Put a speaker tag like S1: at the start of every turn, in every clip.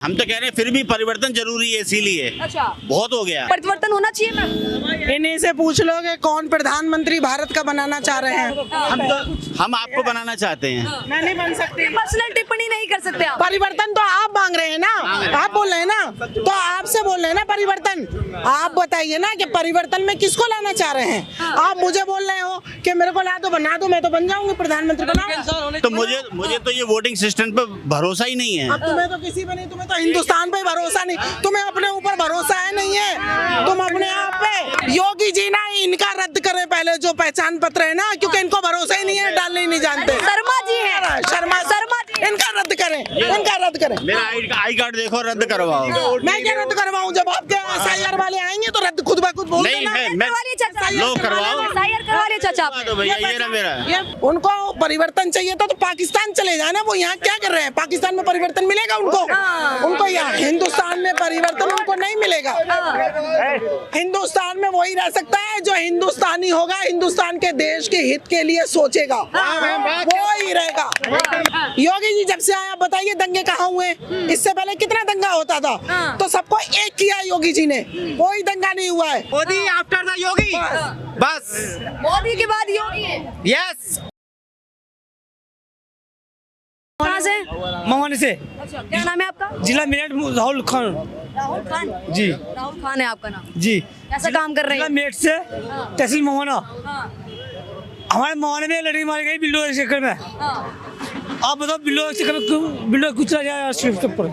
S1: हम तो कह रहे हैं फिर भी परिवर्तन जरूरी है, इसीलिए
S2: अच्छा,
S1: बहुत हो गया।
S2: परिवर्तन होना चाहिए ना।
S3: इन्हीं से पूछ लो कि कौन प्रधानमंत्री भारत का बनाना चाह रहे हैं।
S1: हम आपको बनाना चाहते हैं।
S3: मैं नहीं बन सकती।
S2: पर्सनल टिप्पणी नहीं कर सकते आप।
S3: परिवर्तन तो आप मांग रहे हैं ना, आप बोल रहे हैं ना, तो आपसे बोल रहे हैं ना परिवर्तन। आप बताइए ना कि परिवर्तन में किसको लाना चाह रहे हैं। आप मुझे बोल रहे हो कि मेरे को ला दो, बना दो, मैं तो बन जाऊंगी प्रधानमंत्री बना।
S1: तो मुझे तो ये वोटिंग सिस्टम पे भरोसा ही नहीं है।
S3: अब तुम्हें तो किसी पे नहीं, तुम्हें तो हिंदुस्तान पे भरोसा नहीं, तुम्हें अपने ऊपर भरोसा है नहीं है, तुम अपने आप पे। योगी जी ना इनका रद्द करें पहले जो पहचान पत्र है ना, क्योंकि इनको भरोसा ही नहीं है, डालने ही नहीं जानते।
S2: शर्मा जी है,
S3: शर्मा
S2: जी
S3: इनका रद्द करें, इनका रद्द करें।
S1: मेरा आई कार्ड देखो, रद्द करवाओ।
S3: मैं क्या रद्द करवाऊं? जब आपके SIR वाले आएंगे तो रद्द खुद ब खुद बोल
S1: नहीं,
S3: देना।
S1: मैं लो करवाओ,
S2: करवा लिया चाचा आप।
S1: तो भैया ये ना मेरा
S3: उनको परिवर्तन चाहिए तो पाकिस्तान चले जाना। वो यहाँ क्या कर रहे हैं? पाकिस्तान में परिवर्तन मिलेगा उनको यहाँ हिंदुस्तान में परिवर्तन उनको नहीं मिलेगा। हिंदुस्तान में वही रह सकता है जो हिंदुस्तानी होगा, हिंदुस्तान के देश के हित के लिए सोचेगा, वो ही रहेगा। योगी जी जब से आया, बताइए दंगे कहाँ हुए? इससे पहले कितना दंगा होता था? तो सबको एक किया योगी जी ने, कोई दंगा नहीं हुआ है।
S4: मोदी आफ्टर द योगी, बस
S2: मोदी के बाद योगी है।
S4: यस।
S2: कहाँ से?
S4: मवानी से।
S2: अच्छा, क्या नाम है आपका?
S4: जिला मेरठ, राहुल खान।
S2: राहुल खान
S4: जी।
S2: राहुल खान है आपका नाम।
S4: जी।
S2: कैसा काम कर रहे
S4: जिला
S2: हैं?
S4: मेरठ से, तहसील मवाना।
S2: हाँ,
S4: हमारे मवाने में लड़की मारी गई बिल्डो के चक्कर में।
S2: हाँ।
S4: आप बताओ बिल्डो के चक्कर में क्यों बिल्डो कुछ चला जाए स्ट्रीट के ऊपर?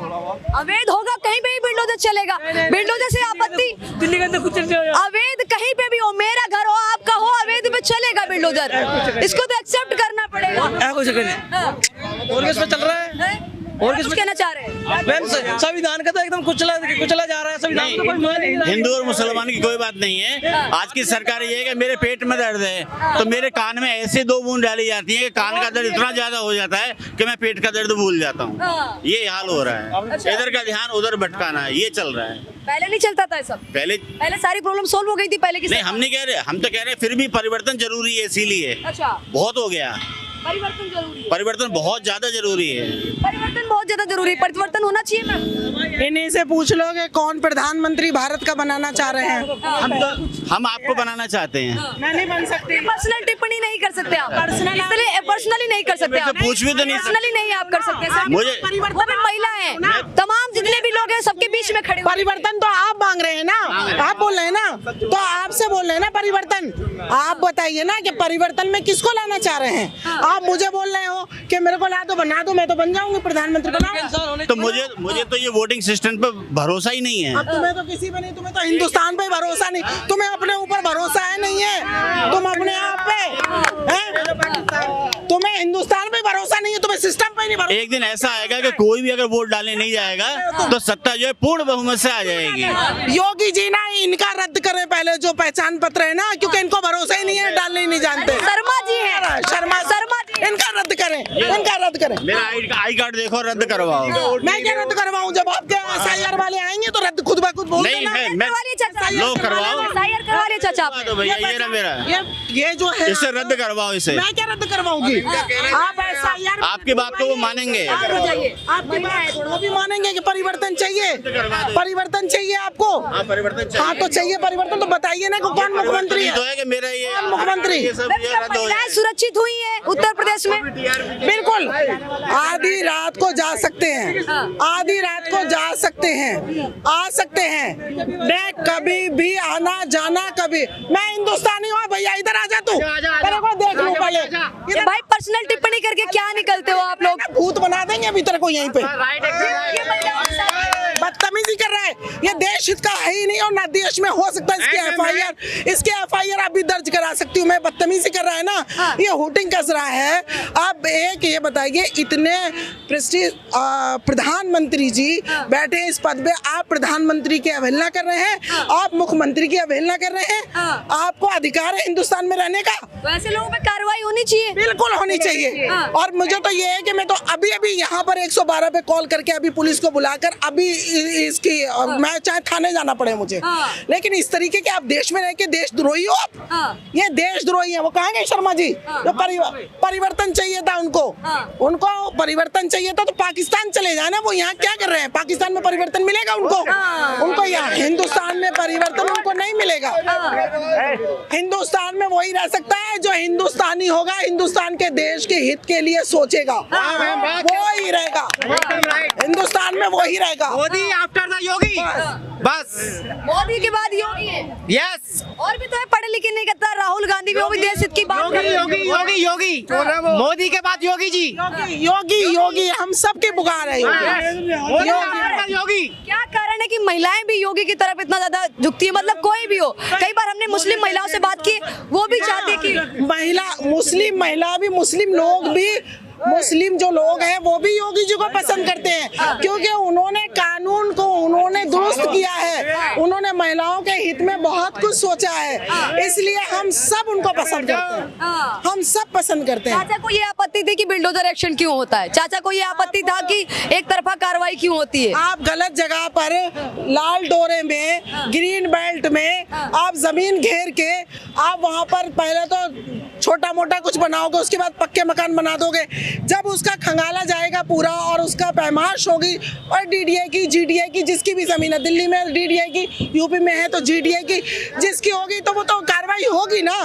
S2: अवैध होगा कहीं पे भी बिल्डोजर चलेगा। बिल्डोजर से आपत्ति?
S4: दिल्ली के अंदर कुछ चल जाए।
S2: अवैध कहीं पे भी हो, मेरा घर हो, आपका हो, अवैध पे चलेगा बिल्डोजर। इसको तो एक्सेप्ट करना पड़ेगा।
S4: ऐसा कुछ नहीं।
S2: हाँ।
S4: और किस पे चल रहा है?
S2: हैं?
S4: और
S2: कुछ कहना चाह रहे हैं?
S4: मैम, संविधान का तो एकदम कुचला जा रहा है। संविधान तो कोई मान नहीं।
S1: हिंदू और मुसलमान की कोई बात नहीं है। आज की सरकार ये है कि मेरे पेट में दर्द है तो मेरे कान में ऐसे 2 बूंद डाली जाती है कि कान का दर्द इतना ज्यादा हो जाता है कि मैं पेट का दर्द भूल जाता हूँ। ये हाल हो रहा है। इधर का ध्यान उधर भटकाना है, ये चल रहा है।
S2: पहले नहीं चलता था ये सब। पहले सारी प्रॉब्लम सोल्व हो गई थी पहले की।
S1: नहीं, हम नहीं कह रहे, हम तो कह रहे हैं फिर भी परिवर्तन जरूरी है, इसीलिए
S2: अच्छा,
S1: बहुत हो गया।
S2: परिवर्तन जरूरी है।
S1: परिवर्तन बहुत ज्यादा जरूरी है।
S2: परिवर्तन बहुत ज्यादा जरूरी है। परिवर्तन होना चाहिए ना।
S3: इन्हीं से पूछ लो कि कौन प्रधानमंत्री भारत का बनाना चाह रहे हैं।
S1: हम आपको बनाना चाहते हैं।
S3: मैं नहीं बन सकती।
S2: पर्सनल टिप्पणी नहीं कर सकते आप। पर्सनली नहीं कर सकते आप।
S1: पूछ भी तो नहीं सकते।
S2: पर्सनली नहीं आप कर सकते सर।
S1: मुझे
S2: वो भी महिला है, तमाम जितने भी लोग हैं सबके बीच में खड़े।
S3: परिवर्तन तो आप मांग रहे हैं ना, आप बोल रहे हैं ना, तो आपसे बोल रहे हैं ना परिवर्तन। आप बताइए ना कि परिवर्तन में किसको लाना चाह रहे हैं। आप मुझे बोल रहे हो कि मेरे को ला दो, बना दो, मैं तो बन जाऊंगी प्रधानमंत्री बना।
S1: तो मुझे तो ये वोटिंग सिस्टम पे भरोसा ही नहीं है।
S3: अब तुम्हें तो किसी पे नहीं, तुम्हें तो हिंदुस्तान पे भरोसा नहीं, तुम्हें अपने ऊपर भरोसा है नहीं है, तुम अपने आप पे हैं? तुम्हें हिंदुस्तान पे भरोसा नहीं है, तुम्हें सिस्टम पे नहीं भरोसा।
S1: एक दिन ऐसा आएगा कि कोई भी अगर वोट डालने नहीं जाएगा तो सत्ता जो है पूर्ण बहुमत से आ जाएगी।
S3: योगी जी ना इनका रद्द करें पहले जो पहचान पत्र है ना, क्योंकि इनको भरोसा ही नहीं है, डालने ही नहीं जानते।
S2: शर्मा जी है,
S3: शर्मा
S2: जी।
S3: इनका रद्द करें, इनका रद्द करें।
S1: मेरा आई कार्ड देखो, रद्द करवाओ।
S3: मैं क्या रद्द करवाऊं? जब आपके SIR वाले आएंगे तो रद्द खुद ब खुद बोल
S1: नहीं,
S3: देना।
S1: मैं
S2: करवा लिया चाचा।
S1: लो करवाओ,
S2: करवा लिया चाचा आप।
S1: तो भैया ये ना मेरा
S3: ये जो है,
S1: इसे रद्द करवाओ। इसे
S3: मैं क्या रद्द करवाऊंगी? आप SIR
S1: आपकी बात को वो मानेंगे।
S3: आपकी बात वो भी मानेंगे कि परिवर्तन चाहिए, परिवर्तन चाहिए आपको।
S1: परिवर्तन
S3: हाँ तो चाहिए परिवर्तन, तो बताइए ना कि कौन मुख्यमंत्री है।
S1: तो है कि मेरा ये
S3: मुख्यमंत्री
S1: ये सब ये रद्द हो
S2: महिलाएं
S1: जाए।
S2: सुरक्षित हुई है उत्तर प्रदेश में।
S3: बिल्कुल, आधी रात को जा सकते हैं, आधी रात को जा सकते हैं, आ सकते हैं। मैं कभी भी आना जाना, कभी मैं हिंदुस्तानी हूँ भैया, इधर आ जा तू, तेरे को देख लूं पहले।
S2: ये भाई पर्सनल टिप्पणी करके क्या निकलते हो आप लोग?
S3: भूत बना देंगे अभी तेरे को यहीं पे। बदतमीजी कर रहा है, ये देश हित का है ही नहीं और ना देश में हो सकता है। इसके FIR आप भी दर्ज करा सकती हूँ। मैं बदतमीजी कर रहा है ना, ये हुटिंग कस रहा है। अब एक ये बताइए, इतने प्रेस्टीज प्रधानमंत्री जी बैठे इस पद पे, आप प्रधानमंत्री की अवहेलना कर रहे हैं, आप मुख्यमंत्री की अवहेलना कर रहे हैं। आपको अधिकार है हिंदुस्तान में रहने का,
S2: वैसे लोगों पे कार्रवाई होनी चाहिए।
S3: बिल्कुल होनी चाहिए। और मुझे तो ये है कि मैं तो अभी यहाँ पर 112 पे कॉल करके अभी पुलिस को बुलाकर अभी इसकी मैं चाहे खाने जाना पड़े मुझे। लेकिन इस तरीके के आप देश में रह के देशद्रोही हो आप। ये देशद्रोही है। वो कहेंगे शर्मा जी जो परिवर्तन चाहिए था उनको परिवर्तन चाहिए था तो पाकिस्तान चले जाए ना। वो यहाँ क्या कर रहे हैं? पाकिस्तान में परिवर्तन मिलेगा उनको यहाँ हिंदुस्तान में परिवर्तन उनको नहीं मिलेगा। हिंदुस्तान में वही रह सकता है जो हिंदुस्तानी होगा, हिंदुस्तान के देश के हित के लिए सोचेगा, वो ही रहेगा हिंदुस्तान में, वही रहेगा।
S4: मोदी आफ्टर द योगी, बस
S2: मोदी के बाद योगी है।
S4: यस,
S2: और भी तो है पढ़े लिखे नहीं करता, राहुल गांधी भी, वो भी देश हित की बात कर रहे हैं।
S4: योगी मोदी के बाद योगी जी,
S3: योगी हम सबके पुकार है।
S4: योगी
S2: क्या कारण है कि महिलाएं भी योगी की तरफ इतना ज्यादा झुकती है? मतलब कोई भी हो, कई बार हमने मुस्लिम महिलाओं से बात की, वो भी चाहती है कि
S3: मुस्लिम महिला भी, मुस्लिम लोग भी, मुस्लिम जो लोग हैं वो भी योगी जी को पसंद करते हैं क्योंकि उन्होंने कानून को उन्होंने दुरुस्त किया है, उन्होंने महिलाओं के हित में बहुत कुछ सोचा है, इसलिए हम सब उनको पसंद करते हैं। हम सब पसंद करते हैं।
S2: चाचा को ये आपत्ति थी कि बिल्डोजर एक्शन क्यों होता है? चाचा को ये आपत्ति था कि एक तरफा कार्रवाई क्यों होती है?
S3: आप गलत जगह पर लाल डोरे में, ग्रीन बेल्ट में आप जमीन घेर के आप वहाँ पर पहले तो छोटा मोटा कुछ बनाओगे, उसके बाद पक्के मकान बना दोगे। जब उसका खंगाला जाएगा पूरा और उसका पैमाइश होगी और डीडीए की, जीडीए की, जिसकी भी जमीन है, दिल्ली में डीडीए की, यूपी में है तो जीडीए की, जिसकी होगी तो वो तो कार्रवाई होगी ना,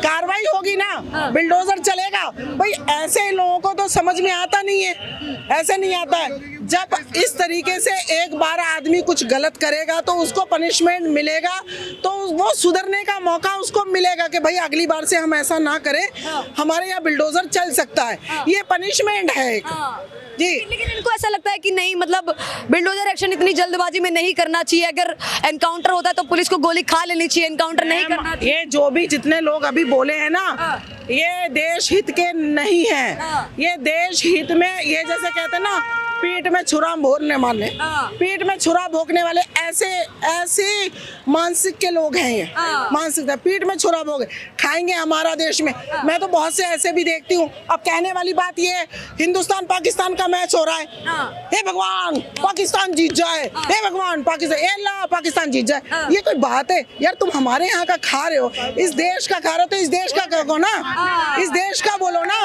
S3: कार्रवाई होगी ना, बिल्डोजर चलेगा। भाई ऐसे लोगों को तो समझ में आता नहीं है, ऐसे नहीं आता है। जब इस तरीके से एक बार आदमी कुछ गलत करेगा तो उसको पनिशमेंट मिलेगा, तो वो सुधरने का मौका उसको मिलेगा कि भाई अगली बार से हम ऐसा ना करें, हमारे यहाँ बिल्डोजर चल सकता है। ये पनिशमेंट है एक। जी,
S2: लेकिन इनको ऐसा लगता है कि नहीं, मतलब बिल्डोजर एक्शन इतनी जल्दबाजी में नहीं करना चाहिए, अगर एनकाउंटर होता है तो पुलिस को गोली खा लेनी चाहिए, एनकाउंटर नहीं करना चाहिए।
S3: ये जो भी जितने लोग अभी बोले हैं ना, ये देश हित के नहीं है। ये देश हित में, ये जैसे कहते हैं ना, पीठ में छुरा भोरने वाले, पीठ में छुरा भोंकने वाले, ऐसे मानसिक के लोग हैं। ये मानसिकता, पीठ में छुरा भोग खाएंगे हमारा देश में। मैं तो बहुत से ऐसे भी देखती हूँ। अब कहने वाली बात ये है, हिंदुस्तान पाकिस्तान का मैच हो रहा है, हे भगवान पाकिस्तान जीत जाए, हे भगवान पाकिस्तान जीत जाए। ये कोई बात है यार? तुम हमारे यहाँ का खा रहे हो, इस देश का खा रहे हो तो इस देश का कहो ना, इस देश का बोलो ना,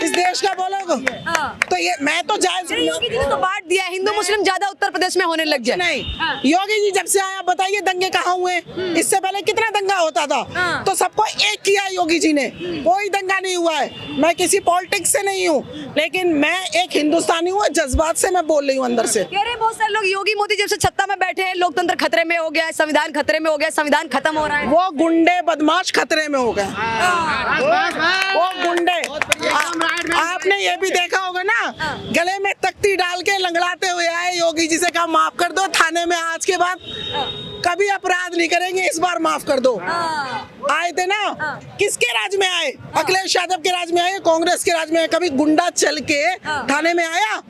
S3: इस देश का बोलो। तो ये मैं तो जायज
S2: योगी जी ने तो बांट दिया, हिंदू मुस्लिम ज्यादा उत्तर प्रदेश में होने लग जाए।
S3: नहीं, योगी जी जब से आया बताइए दंगे कहाँ हुए? इससे पहले कितना दंगा होता था? तो सबको एक किया योगी जी ने, कोई दंगा नहीं हुआ है। मैं किसी पॉलिटिक्स से नहीं हूँ, लेकिन मैं एक हिंदुस्तानी हूँ, जज्बात से मैं बोल रही हूँ अंदर से।
S2: कह रहे बहुत सारे लोग योगी मोदी जब से सत्ता में बैठे हैं, लोकतंत्र खतरे में हो गया है, संविधान खतरे में हो गया है, संविधान खत्म हो रहा है।
S3: वो गुंडे बदमाश खतरे में हो गए, वो गुंडे। आपने ये भी देखा होगा ना, गले में तख्ती डाल के लंगड़ाते हुए आए, योगी जी से कहा माफ कर दो, थाने में आज के बाद कभी अपराध नहीं करेंगे, इस बार माफ कर दो। आए थे ना, किसके राज में आए? अखिलेश यादव के राज में आए, कांग्रेस के राज में आए। कभी गुंडा चल के थाने में आया?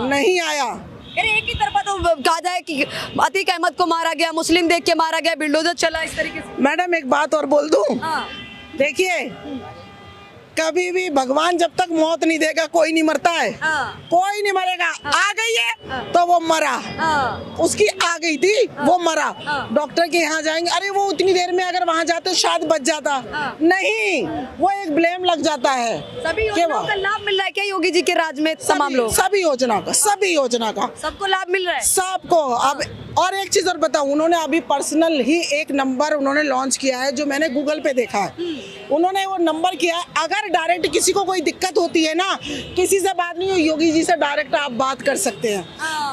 S3: नहीं आया।
S2: अरे एक ही तरफा तो कहा जाए कि अतीक अहमद को मारा गया, मुस्लिम देख के मारा गया, बिल्डोजर चला, इस तरीके से।
S3: मैडम एक बात और बोल दूं, देखिए कभी भी भगवान जब तक मौत नहीं देगा कोई नहीं मरता है, कोई नहीं मरेगा। आ गई है तो वो मरा, उसकी आ गई थी वो मरा। डॉक्टर के यहाँ जाएंगे, अरे वो उतनी देर में अगर वहाँ जाते शायद बच जाता, नहीं, वो एक ब्लेम लग जाता है।
S2: सभी योजनाओं का लाभ मिल रहा है क्या योगी जी के राज में? तमाम लोग,
S3: सभी योजना का
S2: सबको लाभ मिल रहा है,
S3: सबको। अब और एक चीज और बताऊं, उन्होंने अभी पर्सनल ही एक नंबर उन्होंने लॉन्च किया है, जो मैंने गूगल पे देखा है। उन्होंने वो नंबर किया है, अगर डायरेक्ट किसी को कोई दिक्कत होती है ना, किसी से बात नहीं हो, योगी जी से डायरेक्ट आप बात कर सकते हैं।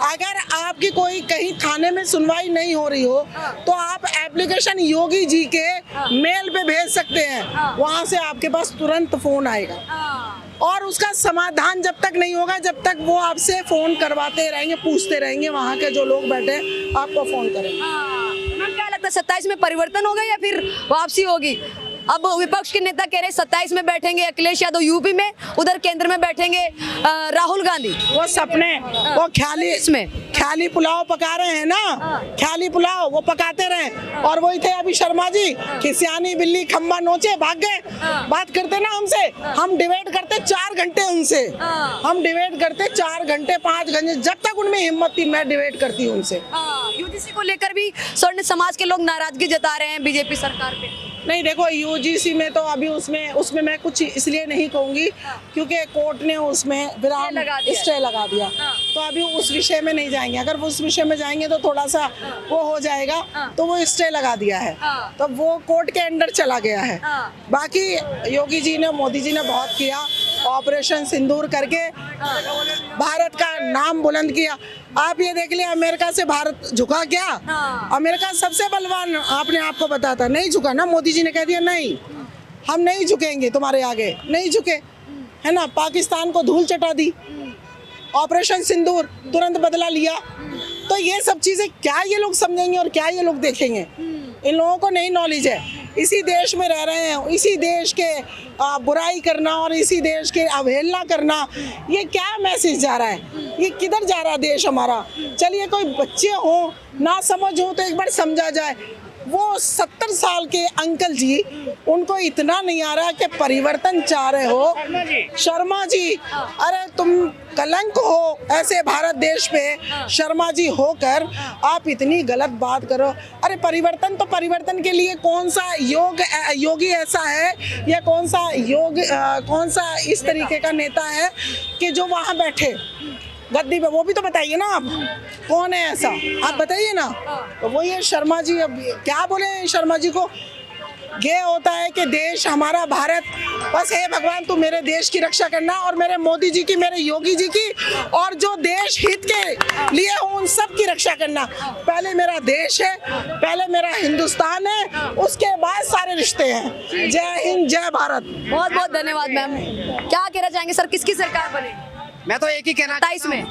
S3: अगर आपकी कोई कहीं थाने में सुनवाई नहीं हो रही हो तो आप एप्लीकेशन योगी जी के मेल पे भेज सकते हैं, वहां से आपके पास तुरंत फोन आएगा और उसका समाधान जब तक नहीं होगा, जब तक वो आपसे फोन करवाते रहेंगे, पूछते रहेंगे, वहाँ के जो लोग बैठे आपको फोन करेंगे।
S2: मैम क्या लगता है 27 में परिवर्तन होगा या फिर वापसी होगी? अब विपक्ष के नेता कह रहे 27 में बैठेंगे अखिलेश यादव यूपी में, उधर केंद्र में बैठेंगे राहुल गांधी।
S3: वो सपने, वो ख्याली पुलाव पका रहे हैं ना, ख्याली पुलाव वो पकाते रहे। और वही थे अभी शर्मा जी कि सियानी बिल्ली खम्बा नोचे भाग गए। बात करते ना हमसे, हम डिबेट करते 4 घंटे उनसे, हम डिबेट करते 4 घंटे 5 घंटे, जब तक उनमें हिम्मत थी मैं डिबेट करती हूँ उनसे।
S2: यूजीसी को लेकर भी स्वर्ण समाज के लोग नाराजगी जता रहे हैं बीजेपी सरकार पे।
S3: नहीं देखो, यूजीसी में तो अभी उसमें मैं कुछ इसलिए नहीं कहूंगी क्योंकि कोर्ट ने उसमें विराम स्टे लगा दिया, तो अभी उस विषय में नहीं जाएंगे। अगर वो उस विषय में जाएंगे तो थोड़ा सा वो हो जाएगा, तो वो स्टे लगा दिया है, तो वो कोर्ट के अंडर चला गया है। बाकी योगी जी ने, मोदी जी ने बहुत किया, ऑपरेशन सिंदूर करके भारत का नाम बुलंद किया। आप ये देख लिया, अमेरिका से भारत झुका क्या? अमेरिका सबसे बलवान अपने आप को बताता, नहीं झुका ना। मोदी जी ने कह दिया नहीं, हम नहीं झुकेंगे तुम्हारे आगे, नहीं झुके, है ना। पाकिस्तान को धूल चटा दी, ऑपरेशन सिंदूर तुरंत बदला लिया। तो ये सब चीजें क्या ये लोग समझेंगे और क्या ये लोग देखेंगे? इन लोगों को नहीं नॉलेज है। इसी देश में रह रहे हैं, इसी देश के बुराई करना और इसी देश के अवहेलना करना, ये क्या मैसेज जा रहा है? ये किधर जा रहा है देश हमारा? चलिए कोई बच्चे हों, ना समझ हो तो एक बार समझा जाए। वो 70 साल के अंकल जी, उनको इतना नहीं आ रहा कि परिवर्तन चाह रहे हो। शर्मा जी, अरे तुम कलंक हो ऐसे भारत देश पे, शर्मा जी होकर आप इतनी गलत बात करो। अरे परिवर्तन, तो परिवर्तन के लिए कौन सा योगी ऐसा है या कौन सा इस तरीके का नेता है कि जो वहाँ बैठे गद्दी पे? वो भी तो बताइए ना, आप कौन है ऐसा, आप बताइए ना। तो वो ये शर्मा जी, अब क्या बोले शर्मा जी को? ये होता है कि देश हमारा भारत, बस हे भगवान तू मेरे देश की रक्षा करना और मेरे मोदी जी की, मेरे योगी जी की, और जो देश हित के लिए हो उन सब की रक्षा करना। पहले मेरा देश है, पहले मेरा हिंदुस्तान है, उसके बाद सारे रिश्ते हैं। जय हिंद, जय भारत।
S2: बहुत बहुत धन्यवाद मैम। क्या कहना चाहेंगे सर, किसकी सरकार बने?
S5: मैं तो एक ही कहना
S2: 27 में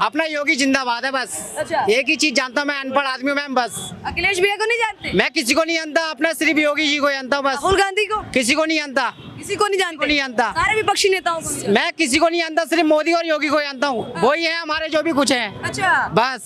S5: अपना योगी जिंदाबाद है बस।
S2: अच्छा।
S5: एक ही चीज जानता हूँ, मैं अनपढ़ आदमी हूँ मैम, बस
S2: अखिलेश भैया को नहीं जानते?
S5: मैं किसी को नहीं जानता, अपना सिर्फ योगी जी को जानता हूँ बस।
S2: राहुल गांधी को?
S5: किसी को नहीं जानता,
S2: किसी को नहीं जानते?
S5: नहीं जानता।
S2: सारे विपक्षी नेताओं को?
S5: मैं किसी को नहीं जानता, सिर्फ मोदी और योगी को जानता हूँ। वही है हमारे जो भी कुछ है,
S2: अच्छा,
S5: बस